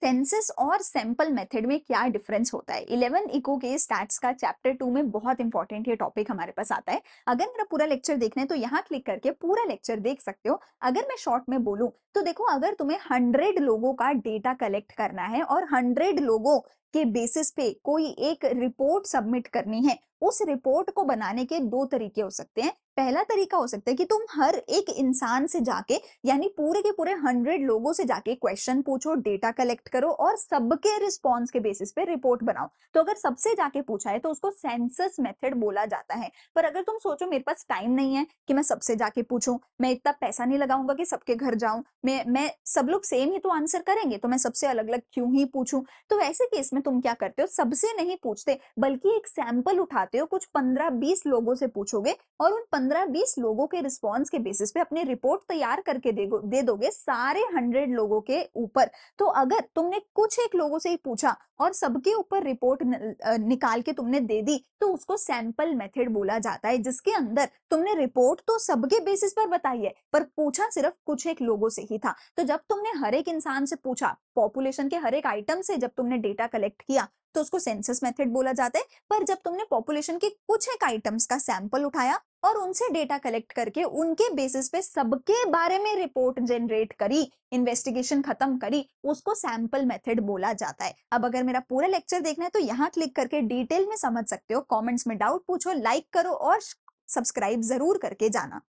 Census और sample method में क्या डिफरेंस होता है? 11 इको के स्टैट्स का चैप्टर 2 में बहुत इंपॉर्टेंट ये टॉपिक हमारे पास आता है। अगर मेरा पूरा लेक्चर देखना है तो यहाँ क्लिक करके पूरा लेक्चर देख सकते हो। अगर मैं शॉर्ट में बोलूं तो देखो, अगर तुम्हें 100 लोगों का डेटा कलेक्ट करना है और 100 लोगों के बेसिस पे कोई एक रिपोर्ट सबमिट करनी है, उस रिपोर्ट को बनाने के दो तरीके हो सकते हैं। पहला तरीका हो सकता है कि तुम हर एक इंसान से जाके, यानी पूरे के पूरे 100 लोगों से जाके क्वेश्चन पूछो, डेटा कलेक्ट करो और सबके रिस्पॉन्स के बेसिस पे रिपोर्ट बनाओ। तो अगर सबसे जाके पूछा है तो उसको सेंसस मेथड बोला जाता है। पर अगर तुम सोचो मेरे पास टाइम नहीं है कि मैं सबसे जाके पूछूं, मैं इतना पैसा नहीं लगाऊंगा कि सबके घर जाऊं, मैं सब लोग सेम ही तो आंसर करेंगे, तो मैं सबसे अलग अलग क्यों ही पूछूं। तो ऐसे केस में तुम क्या करते हो, सबसे नहीं पूछते बल्कि एक सैंपल उठाते हो, कुछ 15-20 लोगों से पूछोगे और उन 15-20 लोगों के रिस्पॉन्स के बेसिस पे अपनी रिपोर्ट तैयार करके दे दोगे सारे 100 लोगों के ऊपर। तो अगर तुमने कुछ एक लोगों से ही पूछा और सबके ऊपर रिपोर्ट निकाल के तुमने दे दी, तो उसको सैंपल मेथड बोला जाता है, जिसके अंदर तुमने रिपोर्ट तो सबके बेसिस पर बताई है पर पूछा सिर्फ कुछ एक लोगों से ही था। तो जब तुमने हर एक इंसान से पूछा, पॉपुलेशन के हर एक आइटम से जब तुमने डेटा कलेक्ट किया, तो उसको सेंसस मेथड बोला जाता है। पर जब तुमने पॉपुलेशन के कुछ एक आइटम्स का सैंपल उठाया और उनसे डेटा कलेक्ट करके उनके बेसिस पे सबके बारे में रिपोर्ट जनरेट करी, इन्वेस्टिगेशन खत्म करी, उसको सैंपल मेथड बोला जाता है। अब अगर मेरा पूरा लेक्चर देखना है तो यहाँ क्लिक करके डिटेल में समझ सकते हो। कमेंट्स में डाउट पूछो, लाइक करो और सब्सक्राइब जरूर करके जाना।